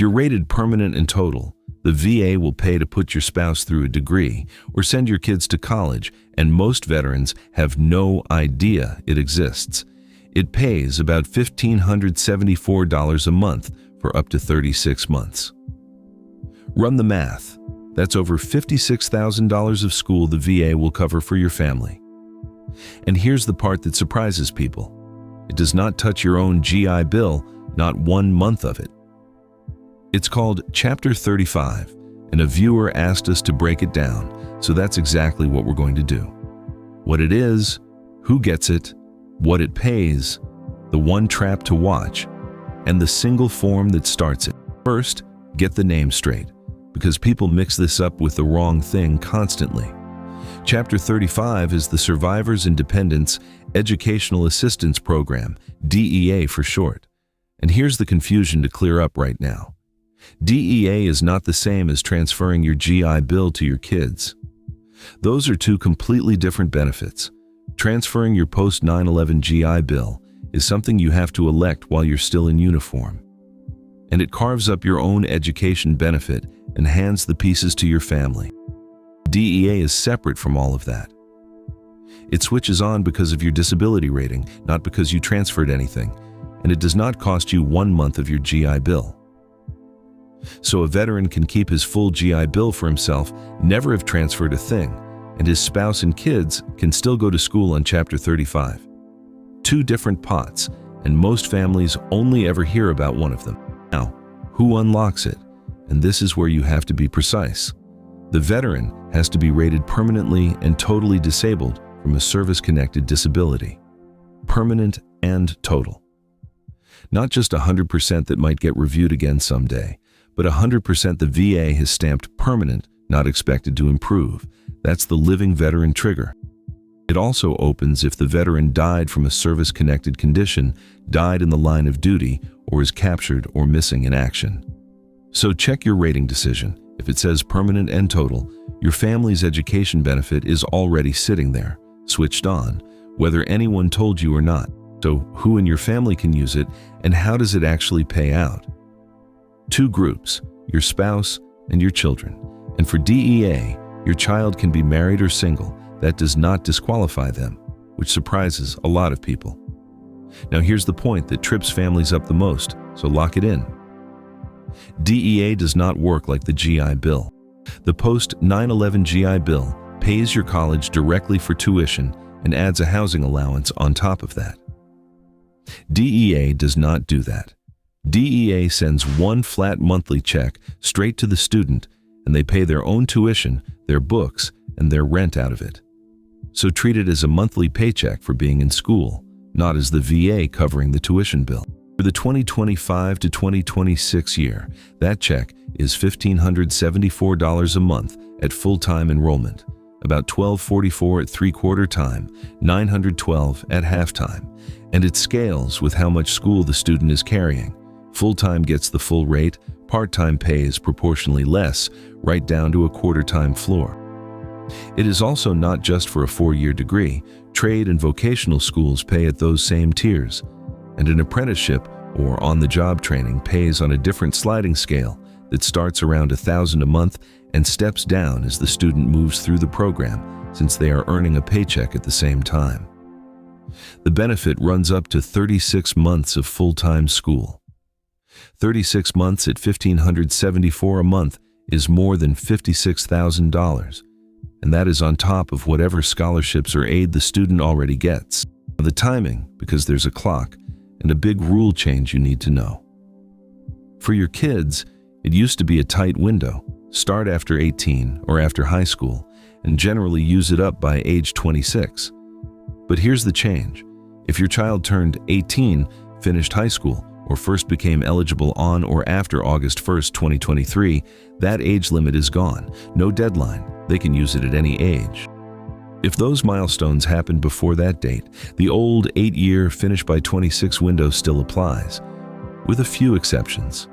you're rated permanent and total, the VA will pay to put your spouse through a degree or send your kids to college, and most veterans have no idea it exists. It pays about $1,574 a month for up to 36 months. Run the math. That's over $56,000 of school the VA will cover for your family. And here's the part that surprises people. It does not touch your own GI Bill, not 1 month of it. It's called Chapter 35, and a viewer asked us to break it down, so that's exactly what we're going to do. What it is, who gets it, what it pays, the one trap to watch, and the single form that starts it. First, get the name straight, because people mix this up with the wrong thing constantly. Chapter 35 is the Survivors and Dependents Educational Assistance Program, DEA for short. And here's the confusion to clear up right now. DEA is not the same as transferring your GI Bill to your kids. Those are two completely different benefits. Transferring your post-9/11 GI Bill is something you have to elect while you're still in uniform. And it carves up your own education benefit and hands the pieces to your family. DEA is separate from all of that. It switches on because of your disability rating, not because you transferred anything, and it does not cost you 1 month of your GI Bill. So a veteran can keep his full GI Bill for himself, never have transferred a thing, and his spouse and kids can still go to school on Chapter 35. Two different pots, and most families only ever hear about one of them. Now, who unlocks it? And this is where you have to be precise. The veteran has to be rated permanently and totally disabled from a service-connected disability. Permanent and total. Not just 100% that might get reviewed again someday, but 100% the VA has stamped permanent, not expected to improve. That's the living veteran trigger. It also opens if the veteran died from a service-connected condition, died in the line of duty, or is captured or missing in action. So check your rating decision. If it says permanent and total, your family's education benefit is already sitting there, switched on, whether anyone told you or not. So who in your family can use it, and how does it actually pay out? Two groups, your spouse and your children. And for DEA, your child can be married or single. That does not disqualify them, which surprises a lot of people. Now here's the point that trips families up the most, so lock it in. DEA does not work like the GI Bill. The post-9/11 GI Bill pays your college directly for tuition and adds a housing allowance on top of that. DEA does not do that. DEA sends one flat monthly check straight to the student, and they pay their own tuition, their books, and their rent out of it. So treat it as a monthly paycheck for being in school, not as the VA covering the tuition bill. For the 2025 to 2026 year, that check is $1,574 a month at full-time enrollment, about $1,244 at three-quarter time, $912 at halftime, and it scales with how much school the student is carrying. Full-time gets the full rate, part-time pays proportionally less, right down to a quarter-time floor. It is also not just for a 4-year degree. Trade and vocational schools pay at those same tiers, and an apprenticeship or on-the-job training pays on a different sliding scale that starts around $1,000 a month and steps down as the student moves through the program, since they are earning a paycheck at the same time. The benefit runs up to 36 months of full-time school. 36 months at $1,574 a month is more than $56,000, and that is on top of whatever scholarships or aid the student already gets. The timing, because there's a clock, and a big rule change you need to know. For your kids, it used to be a tight window. Start after 18 or after high school, and generally use it up by age 26. But here's the change. If your child turned 18, finished high school, or first became eligible on or after August 1st, 2023, that age limit is gone. No deadline. They can use it at any age. If those milestones happened before that date, the old 8-year finish by 26 window still applies, with a few exceptions.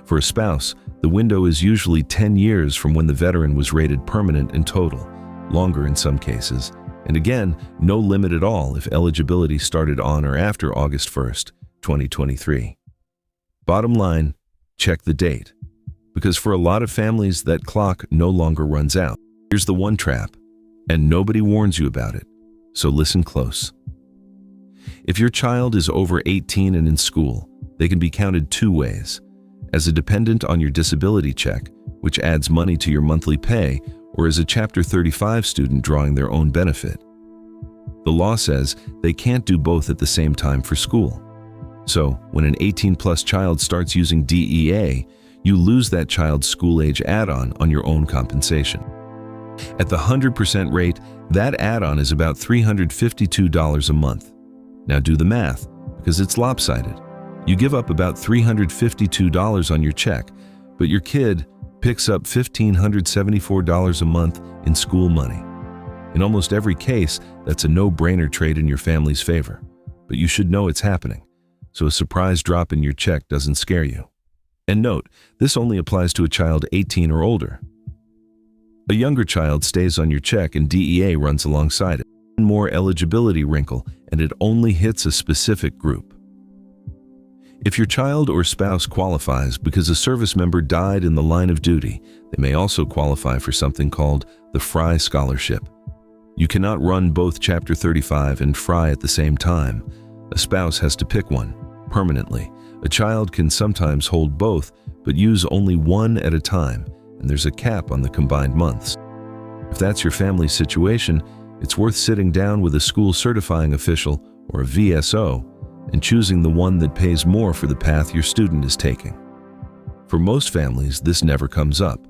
For a spouse, the window is usually 10 years from when the veteran was rated permanent and total, longer in some cases, and again, no limit at all if eligibility started on or after August 1st, 2023. Bottom line, check the date. Because for a lot of families, that clock no longer runs out. Here's the one trap, and nobody warns you about it, so listen close. If your child is over 18 and in school, they can be counted two ways: as a dependent on your disability check, which adds money to your monthly pay, or as a Chapter 35 student drawing their own benefit. The law says they can't do both at the same time for school. So, when an 18-plus child starts using DEA, you lose that child's school-age add-on on your own compensation. At the 100% rate, that add-on is about $352 a month. Now do the math, because it's lopsided. You give up about $352 on your check, but your kid picks up $1,574 a month in school money. In almost every case, that's a no-brainer trade in your family's favor, but you should know it's happening, so a surprise drop in your check doesn't scare you. And note, this only applies to a child 18 or older. A younger child stays on your check and DEA runs alongside it. One more eligibility wrinkle, and it only hits a specific group. If your child or spouse qualifies because a service member died in the line of duty, they may also qualify for something called the Fry Scholarship. You cannot run both Chapter 35 and Fry at the same time. A spouse has to pick one, permanently. A child can sometimes hold both, but use only one at a time, and there's a cap on the combined months. If that's your family's situation, it's worth sitting down with a school certifying official or a VSO and choosing the one that pays more for the path your student is taking. For most families, this never comes up.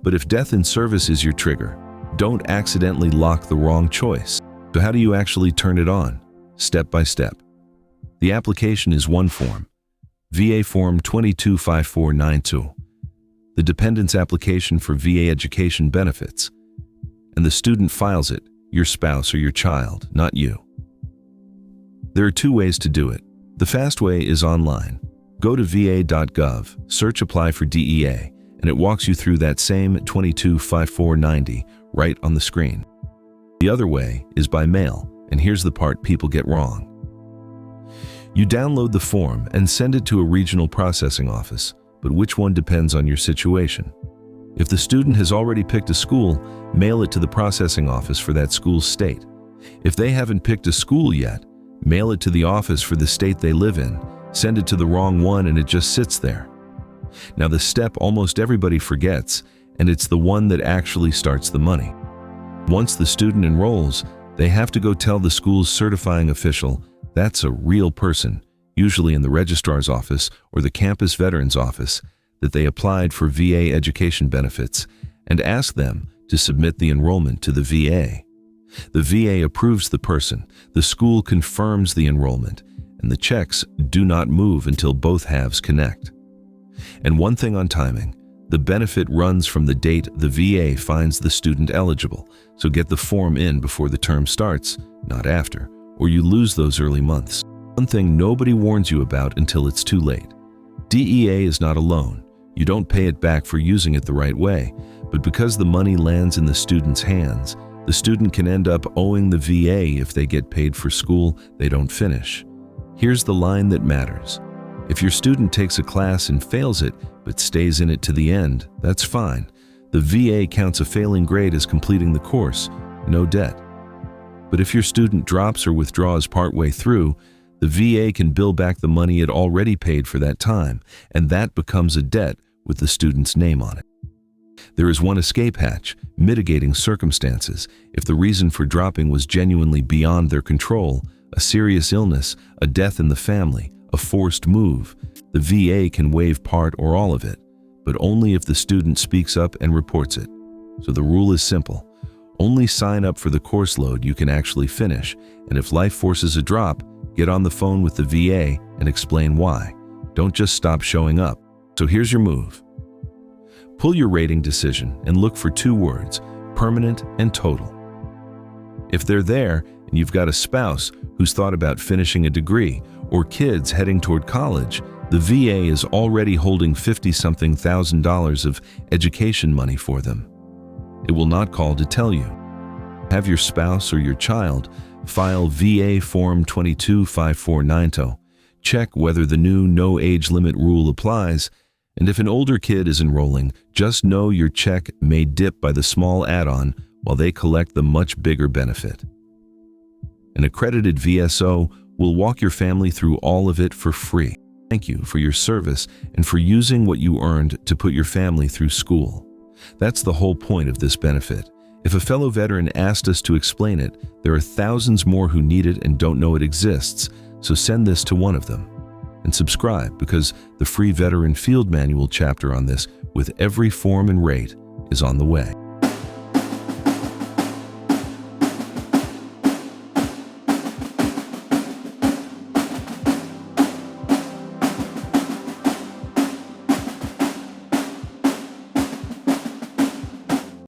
But if death in service is your trigger, don't accidentally lock the wrong choice. So how do you actually turn it on? Step by step. The application is one form, VA Form 225492, the dependent's application for VA education benefits, and the student files it, your spouse or your child, not you. There are two ways to do it. The fast way is online. Go to va.gov, search Apply for DEA, and it walks you through that same 225490 right on the screen. The other way is by mail, and here's the part people get wrong. You download the form and send it to a regional processing office, but which one depends on your situation. If the student has already picked a school, mail it to the processing office for that school's state. If they haven't picked a school yet, mail it to the office for the state they live in, send it to the wrong one and it just sits there. Now the step almost everybody forgets, and it's the one that actually starts the money. Once the student enrolls, they have to go tell the school's certifying official, that's a real person, usually in the registrar's office or the campus veterans office, that they applied for VA education benefits, and ask them to submit the enrollment to the VA. The VA approves the person, the school confirms the enrollment, and the checks do not move until both halves connect. And one thing on timing, the benefit runs from the date the VA finds the student eligible, so get the form in before the term starts, not after, or you lose those early months. One thing nobody warns you about until it's too late. DEA is not a loan. You don't pay it back for using it the right way, but because the money lands in the student's hands, the student can end up owing the VA if they get paid for school they don't finish. Here's the line that matters. If your student takes a class and fails it, but stays in it to the end, that's fine. The VA counts a failing grade as completing the course, no debt. But if your student drops or withdraws partway through, the VA can bill back the money it already paid for that time, and that becomes a debt with the student's name on it. There is one escape hatch, mitigating circumstances. If the reason for dropping was genuinely beyond their control, a serious illness, a death in the family, a forced move, the VA can waive part or all of it, but only if the student speaks up and reports it. So the rule is simple. Only sign up for the course load you can actually finish, and if life forces a drop, get on the phone with the VA and explain why. Don't just stop showing up. So here's your move. Pull your rating decision and look for two words, permanent and total. If they're there and you've got a spouse who's thought about finishing a degree or kids heading toward college, the VA is already holding $50-something thousand of education money for them. It will not call to tell you. Have your spouse or your child file VA Form 225490, check whether the new no age limit rule applies, And if an older kid is enrolling, just know your check may dip by the small add-on while they collect the much bigger benefit. An accredited VSO will walk your family through all of it for free. Thank you for your service and for using what you earned to put your family through school. That's the whole point of this benefit. If a fellow veteran asked us to explain it, there are thousands more who need it and don't know it exists, so send this to one of them. And subscribe, because the free Veteran Field Manual chapter on this, with every form and rate, is on the way.